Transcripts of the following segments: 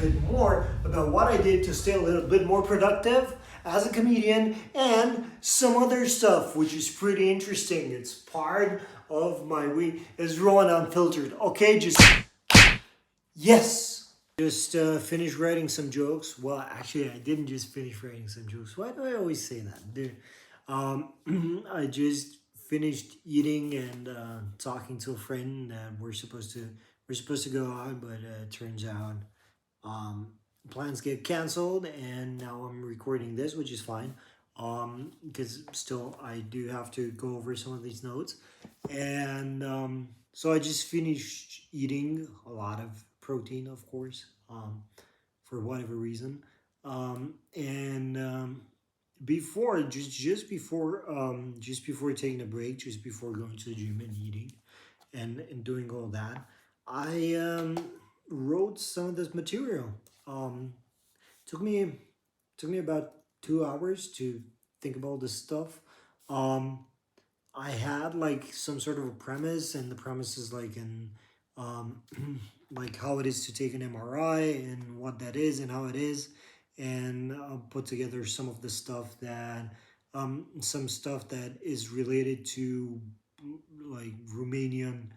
bit more about what I did to stay a little bit more productive as a comedian and some other stuff, which is pretty interesting. It's part of my week. It's Rowan Unfiltered. Okay, yes. Just finished writing some jokes. Well, actually, I didn't just finish writing some jokes. Why do I always say that? I just finished eating and talking to a friend that we're supposed to go out, but turns out um, plans get canceled, and now I'm recording this, which is fine. Because still I do have to go over some of these notes, and so I just finished eating a lot of protein, of course, for whatever reason, and before just before taking a break, just before going to the gym and eating and doing all that, I wrote some of this material. Um, took me took me about 2 hours to think about this stuff. Um, I had like some sort of a premise, and the premise is like an um, like how it is to take an MRI and what that is and how it is, and I'll put together some stuff that is related to like Romanian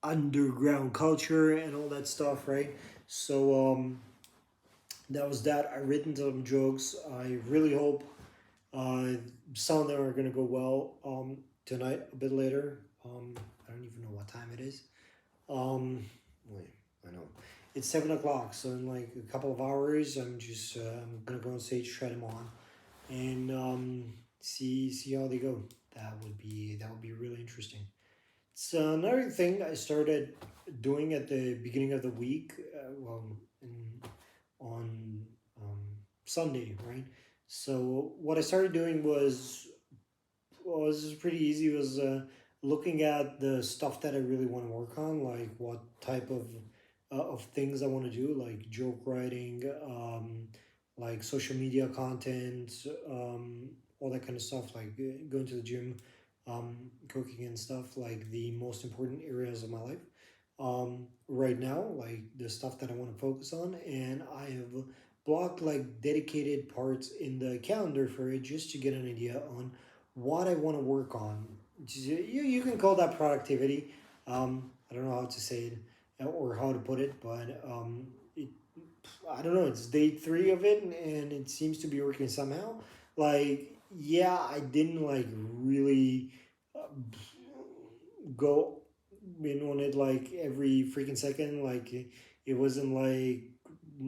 underground culture and all that stuff, right? So that was that. I written some jokes. I really hope uh, some of them are gonna go well tonight a bit later. I don't even know what time it is. Wait, I know it's 7 o'clock, so in like a couple of hours, I'm gonna go on stage, try them on, and see how they go. That would be really interesting. So another thing I started doing at the beginning of the week, on um, Sunday, right? So what I started doing was pretty easy. It was looking at the stuff that I really want to work on, like what type of things I want to do, like joke writing, like social media content, all that kind of stuff, like going to the gym, cooking and stuff, like the most important areas of my life. Right now, like the stuff that I want to focus on, and I have blocked like dedicated parts in the calendar for it just to get an idea on what I want to work on. You can call that productivity. I don't know how to say it or how to put it, but I don't know. It's day three of it, and it seems to be working somehow. Like, yeah, I didn't like really uh, go in on it like every freaking second. Like, it wasn't like,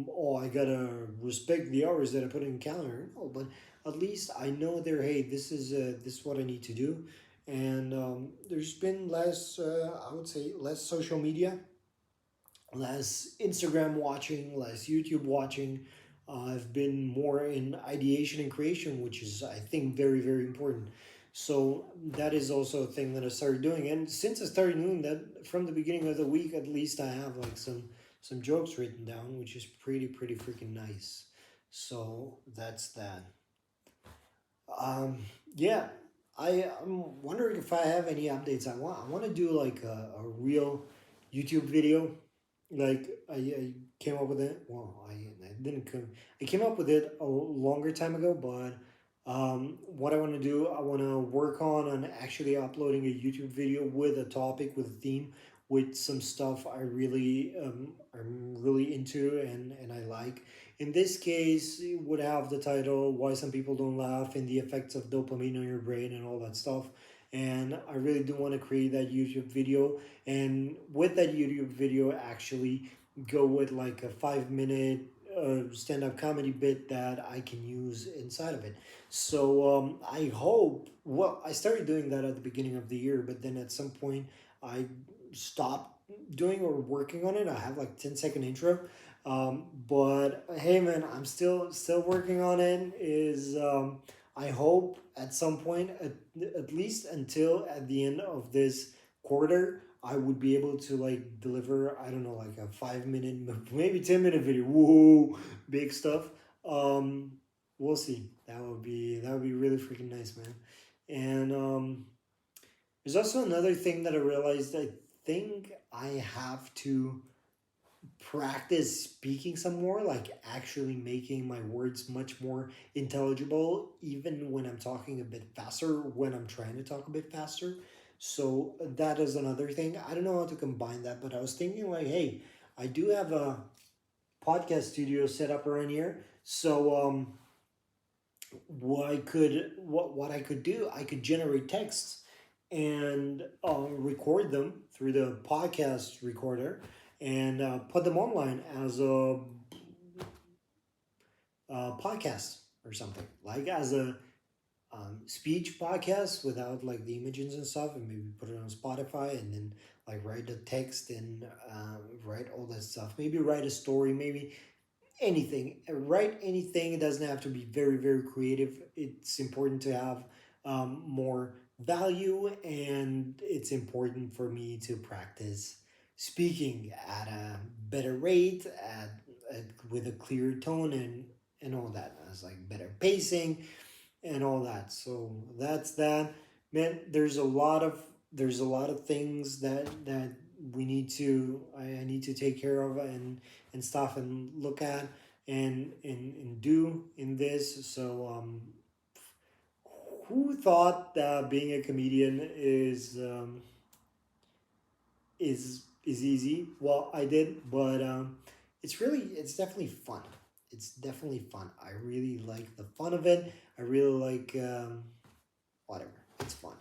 oh, I gotta respect the hours that I put in the calendar. No, but at least I know there. Hey, this is what I need to do, and there's been less. I would say less social media, less Instagram watching, less YouTube watching. I've been more in ideation and creation, which is, I think, very, very important. So that is also a thing that I started doing. And since I started doing that from the beginning of the week, at least I have like some jokes written down, which is pretty, pretty freaking nice. So that's that. Um, yeah, I'm wondering if I have any updates. I want to do like a real YouTube video. Like I came up with it. Well, I didn't come. I came up with it a longer time ago, but what I want to do, I want to work on actually uploading a YouTube video with a topic, with a theme, with some stuff I'm really into and I like. In this case, it would have the title "Why Some People Don't Laugh" and the effects of dopamine on your brain and all that stuff. And I really do want to create that YouTube video, and with that YouTube video, actually go with like a 5 minute stand up comedy bit that I can use inside of it. So I hope. Well, I started doing that at the beginning of the year, but then at some point I stopped doing or working on it. I have like 10-second intro, but hey, man, I'm still working on it. Is I hope at some point, at least until at the end of this quarter, I would be able to like deliver. I don't know, like a 5 minute, maybe 10 minute video. Whoa, big stuff. Um, we'll see. That would be really freaking nice, man. And there's also another thing that I realized. I think I have to practice speaking some more, like actually making my words much more intelligible, even when I'm talking a bit faster, when I'm trying to talk a bit faster. So that is another thing. I don't know how to combine that, but I was thinking like, hey, I do have a podcast studio set up around here. So what I could do, I could generate texts and record them through the podcast recorder and put them online as a podcast or something, like as a speech podcast without like the images and stuff, and maybe put it on Spotify and then like write the text and write all that stuff. Maybe write a story, maybe anything. Write anything. It doesn't have to be very, very creative. It's important to have more value, and it's important for me to practice speaking at a better rate, with a clear tone and all that. As like better pacing and all that. So that's that. Man, there's a lot of things that we need to I need to take care of and stuff and look at and do in this. So who thought that being a comedian is easy? Well, I did, but it's definitely fun. It's definitely fun. I really like the fun of it. I really like whatever. It's fun.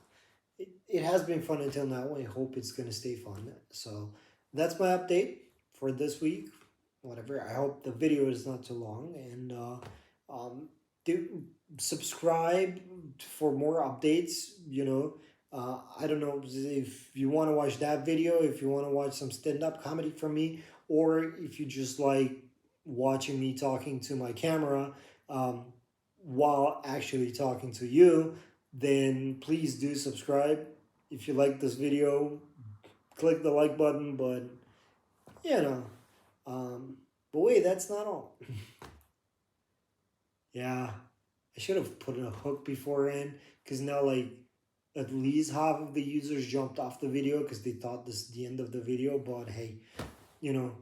It has been fun until now. I hope it's gonna stay fun. So that's my update for this week. Whatever. I hope the video is not too long, and do subscribe for more updates. I don't know if you want to watch that video, if you want to watch some stand up comedy from me, or if you just like watching me talking to my camera while actually talking to you, then please do subscribe. If you like this video, click the like button. But you know, but wait, that's not all. Yeah, I should have put a hook beforehand, because now like at least half of the users jumped off the video because they thought this is the end of the video. But hey, you know,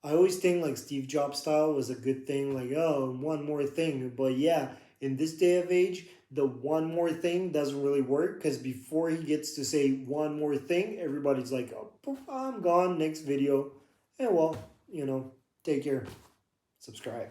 I always think like Steve Jobs style was a good thing, like, oh, one more thing. But yeah, in this day of age, the one more thing doesn't really work, because before he gets to say one more thing, everybody's like, oh, poof, I'm gone, next video. And well, take care, subscribe.